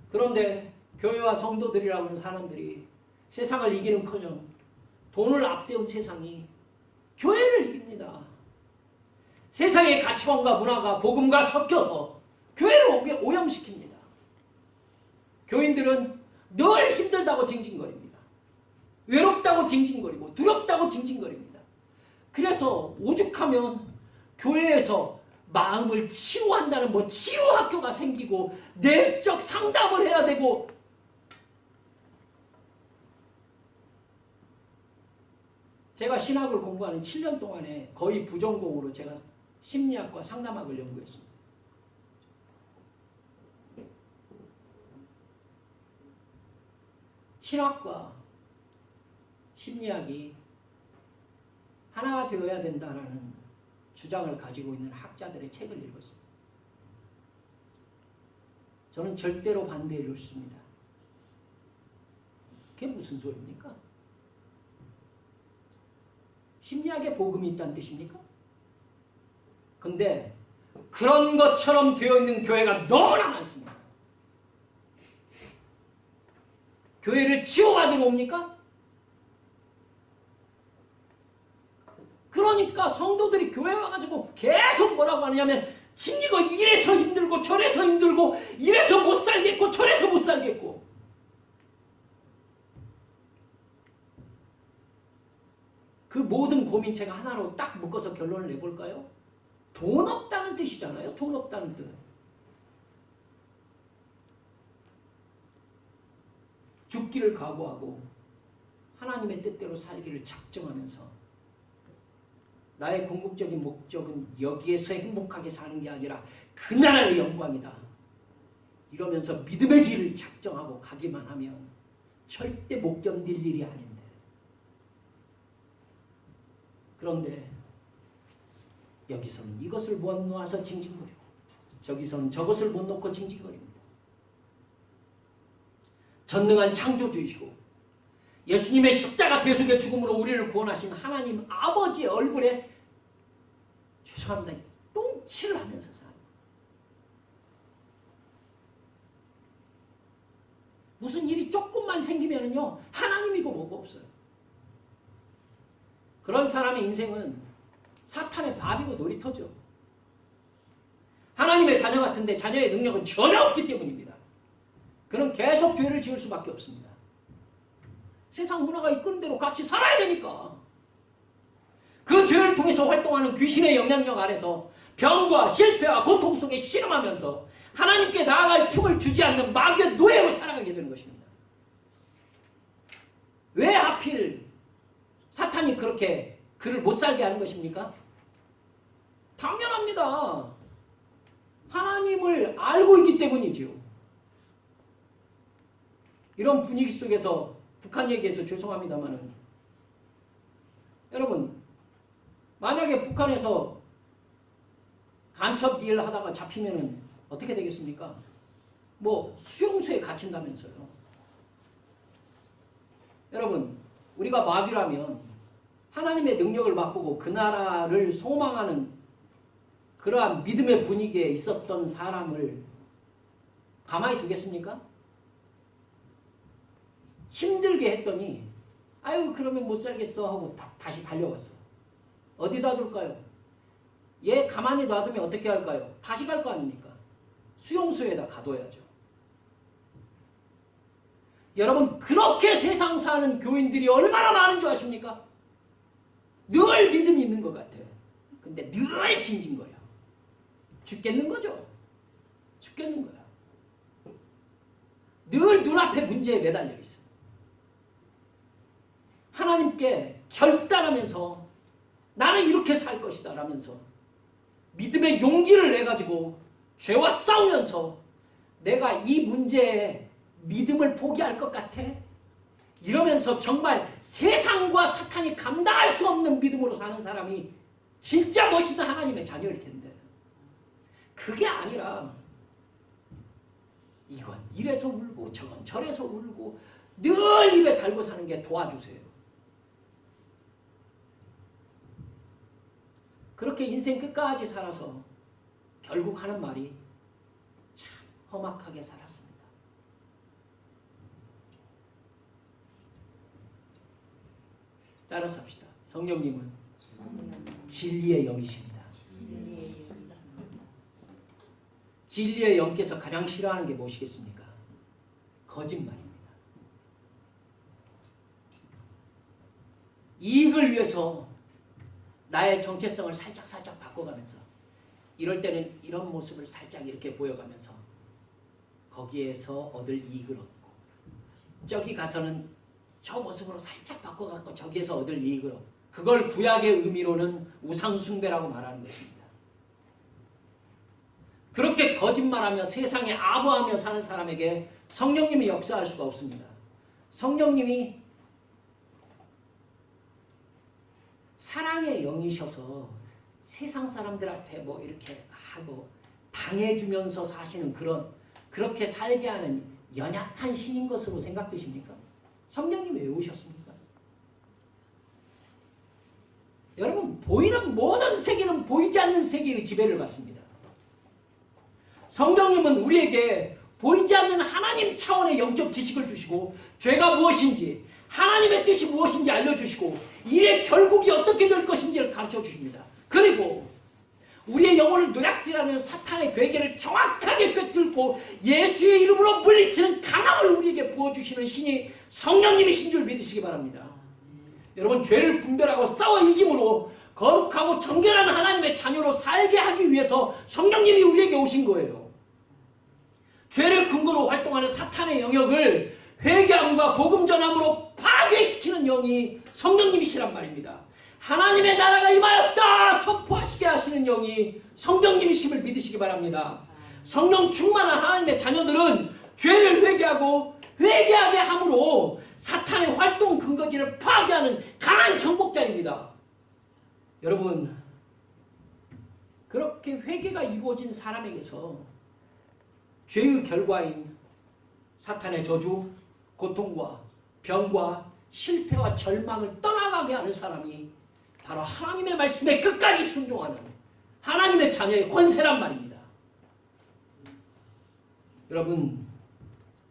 그런데 교회와 성도들이라고 하는 사람들이 세상을 이기는커녕 돈을 앞세운 세상이 교회를 이깁니다. 세상의 가치관과 문화가 복음과 섞여서 교회를 오염시킵니다. 교인들은 늘 힘들다고 징징거립니다. 외롭다고 징징거리고 두렵다고 징징거립니다. 그래서 오죽하면 교회에서 마음을 치유한다는 치유학교가 생기고 내적 상담을 해야 되고 제가 신학을 공부하는 7년 동안에 거의 부전공으로 제가 심리학과 상담학을 연구했습니다. 신학과 심리학이 하나가 되어야 된다라는 주장을 가지고 있는 학자들의 책을 읽었습니다. 저는 절대로 반대해 놓습니다. 그게 무슨 소리입니까? 심리학에 복음이 있다는 뜻입니까? 근데 그런 것처럼 되어 있는 교회가 너무나 많습니다. 교회를 치유받으러 옵니까? 그러니까 성도들이 교회 와가지고 계속 뭐라고 하냐면 진리가 이래서 힘들고 저래서 힘들고 이래서 못 살겠고 저래서 못 살겠고 그 모든 고민체가 하나로 딱 묶어서 결론을 내볼까요? 돈 없다는 뜻이잖아요. 돈 없다는 뜻. 죽기를 각오하고 하나님의 뜻대로 살기를 작정하면서 나의 궁극적인 목적은 여기에서 행복하게 사는 게 아니라 그 나라의 영광이다. 이러면서 믿음의 길을 작정하고 가기만 하면 절대 못 견딜 일이 아닌데. 그런데 여기서는 이것을 못 놓아서 징징거리고 저기서는 저것을 못 놓고 징징거립니다. 전능한 창조주이시고 예수님의 십자가 대속의 죽음으로 우리를 구원하신 하나님 아버지의 얼굴에 죄송합니다. 똥칠을 하면서 사는 거예요. 무슨 일이 조금만 생기면요 하나님이고 뭐고 없어요. 그런 사람의 인생은 사탄의 밥이고 놀이터죠. 하나님의 자녀 같은데 자녀의 능력은 전혀 없기 때문입니다. 그는 계속 죄를 지을 수밖에 없습니다. 세상 문화가 이끄는 대로 같이 살아야 되니까. 그 죄를 통해서 활동하는 귀신의 영향력 아래서 병과 실패와 고통 속에 씨름하면서 하나님께 나아갈 틈을 주지 않는 마귀의 노예로 살아가게 되는 것입니다. 왜 하필 사탄이 그렇게 그를 못 살게 하는 것입니까? 당연합니다. 하나님을 알고 있기 때문이지요. 이런 분위기 속에서 북한 얘기해서 죄송합니다만은 여러분 만약에 북한에서 간첩 일을 하다가 잡히면은 어떻게 되겠습니까? 수용소에 갇힌다면서요. 여러분 우리가 마귀라면 하나님의 능력을 맛보고 그 나라를 소망하는 그러한 믿음의 분위기에 있었던 사람을 가만히 두겠습니까? 힘들게 했더니 아유 그러면 못 살겠어 하고 다시 달려왔어. 어디다 둘까요? 얘 가만히 놔두면 어떻게 할까요? 다시 갈 거 아닙니까? 수용소에다 가둬야죠. 여러분, 그렇게 세상 사는 교인들이 얼마나 많은 줄 아십니까? 늘 믿음이 있는 것 같아요. 근데 늘 징징 거려. 죽겠는 거죠. 죽겠는 거야. 늘 눈앞에 문제에 매달려 있어. 하나님께 결단하면서 나는 이렇게 살 것이다 라면서 믿음의 용기를 내가지고 죄와 싸우면서 내가 이 문제에 믿음을 포기할 것 같아? 이러면서 정말 세상과 사탄이 감당할 수 없는 믿음으로 사는 사람이 진짜 멋있는 하나님의 자녀일 텐데, 그게 아니라 이건 이래서 울고 저건 저래서 울고 늘 입에 달고 사는 게 도와주세요. 그렇게 인생 끝까지 살아서 결국 하는 말이 참 험악하게 살았습니다. 따라서 합시다. 성령님은 진리의 영이십니다. 진리의 영께서 가장 싫어하는 게 무엇이겠습니까? 거짓말입니다. 이익을 위해서 나의 정체성을 살짝 바꿔가면서 이럴 때는 이런 모습을 살짝 이렇게 보여가면서 거기에서 얻을 이익을 얻고, 저기 가서는 저 모습으로 살짝 바꿔갖고 저기에서 얻을 이익을 얻고, 그걸 구약의 의미로는 우상숭배라고 말하는 것입니다. 그렇게 거짓말하며 세상에 아부하며 사는 사람에게 성령님이 역사할 수가 없습니다. 성령님이 사랑의 영이셔서 세상 사람들 앞에 뭐 이렇게 하고 당해주면서 사시는 그렇게 살게 하는 연약한 신인 것으로 생각되십니까? 성령님이 왜 오셨습니까? 여러분, 보이는 모든 세계는 보이지 않는 세계의 지배를 받습니다. 성령님은 우리에게 보이지 않는 하나님 차원의 영적 지식을 주시고 죄가 무엇인지 하나님의 뜻이 무엇인지 알려주시고 일의 결국이 어떻게 될 것인지를 가르쳐 주십니다. 그리고 우리의 영혼을 노략질하는 사탄의 괴계를 정확하게 꿰뚫고 예수의 이름으로 물리치는 강함을 우리에게 부어주시는 신이 성령님이신 줄 믿으시기 바랍니다. 여러분, 죄를 분별하고 싸워 이김으로 거룩하고 정결한 하나님의 자녀로 살게 하기 위해서 성령님이 우리에게 오신 거예요. 죄를 근거로 활동하는 사탄의 영역을 회개함과 복음 전함으로 파괴시키는 영이 성령님이시란 말입니다. 하나님의 나라가 임하였다 선포하시게 하시는 영이 성령님이심을 믿으시기 바랍니다. 성령 충만한 하나님의 자녀들은 죄를 회개하고 회개하게 함으로 사탄의 활동 근거지를 파괴하는 강한 정복자입니다. 여러분, 그렇게 회개가 이루어진 사람에게서 죄의 결과인 사탄의 저주, 고통과 병과 실패와 절망을 떠나가게 하는 사람이 바로 하나님의 말씀에 끝까지 순종하는 하나님의 자녀의 권세란 말입니다. 여러분,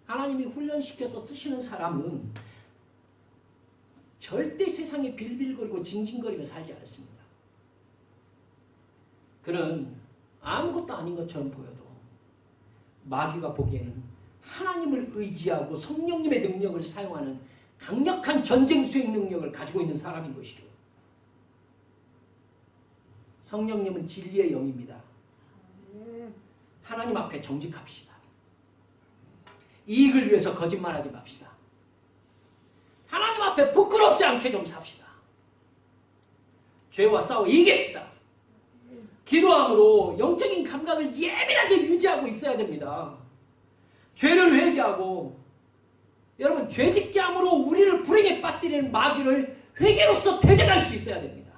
하나님이 훈련시켜서 쓰시는 사람은 절대 세상에 빌빌거리고 징징거리며 살지 않습니다. 그는 아무것도 아닌 것처럼 보여도 마귀가 보기에는 하나님을 의지하고 성령님의 능력을 사용하는 강력한 전쟁 수행 능력을 가지고 있는 사람인 것이죠. 성령님은 진리의 영입니다. 하나님 앞에 정직합시다. 이익을 위해서 거짓말하지 맙시다. 하나님 앞에 부끄럽지 않게 좀 삽시다. 죄와 싸워 이깁시다. 기도함으로 영적인 감각을 예민하게 유지하고 있어야 됩니다. 죄를 회개하고, 여러분, 죄짓게 함으로 우리를 불행에 빠뜨리는 마귀를 회개로서 대적할 수 있어야 됩니다.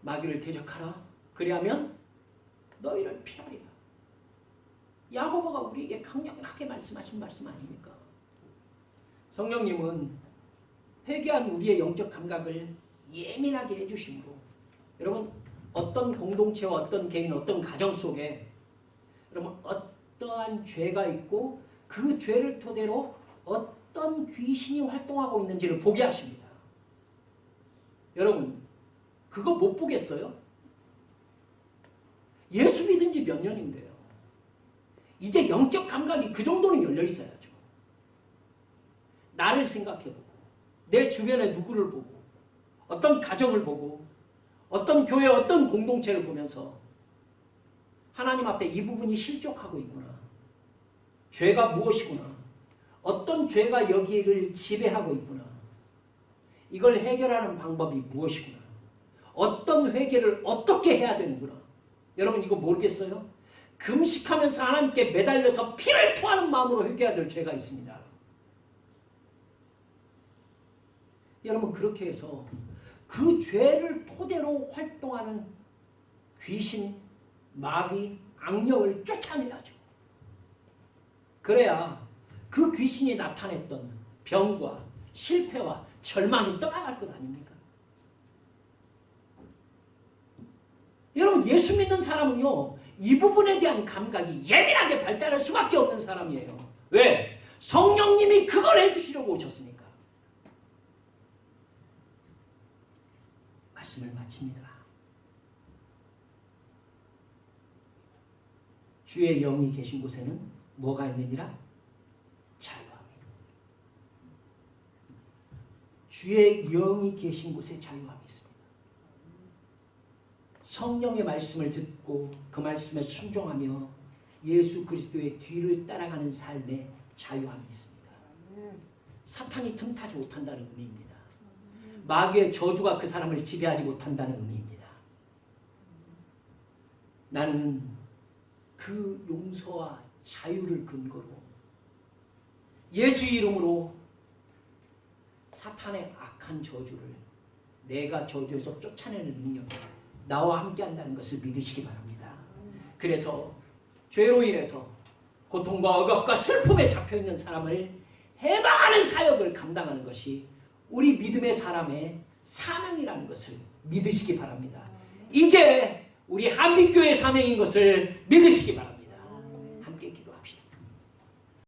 마귀를 대적하라. 그리하면 너희를 피하리라. 야고보가 우리에게 강력하게 말씀하신 말씀 아닙니까? 성령님은 회개한 우리의 영적 감각을 예민하게 해주심으로, 여러분, 어떤 공동체와 어떤 개인, 어떤 가정 속에 여러분 어떠한 죄가 있고 그 죄를 토대로 어떤 귀신이 활동하고 있는지를 보게 하십니다. 여러분, 그거 못 보겠어요? 예수 믿은 지 몇 년인데요. 이제 영적 감각이 그 정도는 열려 있어야죠. 나를 생각해보고 내 주변에 누구를 보고 어떤 가정을 보고 어떤 교회 어떤 공동체를 보면서 하나님 앞에 이 부분이 실족하고 있구나. 죄가 무엇이구나. 어떤 죄가 여기를 지배하고 있구나. 이걸 해결하는 방법이 무엇이구나. 어떤 회개를 어떻게 해야 되는구나. 여러분 이거 모르겠어요? 금식하면서 하나님께 매달려서 피를 토하는 마음으로 회개해야 될 죄가 있습니다. 여러분 그렇게 해서 그 죄를 토대로 활동하는 귀신, 마귀, 악령을 쫓아내야죠. 그래야 그 귀신이 나타냈던 병과 실패와 절망이 떠나갈 것 아닙니까? 여러분 예수 믿는 사람은요 이 부분에 대한 감각이 예민하게 발달할 수밖에 없는 사람이에요. 왜? 성령님이 그걸 해주시려고 오셨으니까. 말씀을 마칩니다. 주의 영이 계신 곳에는 뭐가 있느니라? 자유함이. 주의 영이 계신 곳에 자유함이 있습니다. 성령의 말씀을 듣고 그 말씀에 순종하며 예수 그리스도의 뒤를 따라가는 삶에 자유함이 있습니다. 사탄이 틈타지 못한다는 의미입니다. 마귀의 저주가 그 사람을 지배하지 못한다는 의미입니다. 나는 그 용서와 자유를 근거로 예수 이름으로 사탄의 악한 저주를 내가 저주에서 쫓아내는 능력이 나와 함께 한다는 것을 믿으시기 바랍니다. 그래서 죄로 인해서 고통과 억압과 슬픔에 잡혀있는 사람을 해방하는 사역을 감당하는 것이 우리 믿음의 사람의 사명이라는 것을 믿으시기 바랍니다. 이게 우리 한빛교회의 사명인 것을 믿으시기 바랍니다.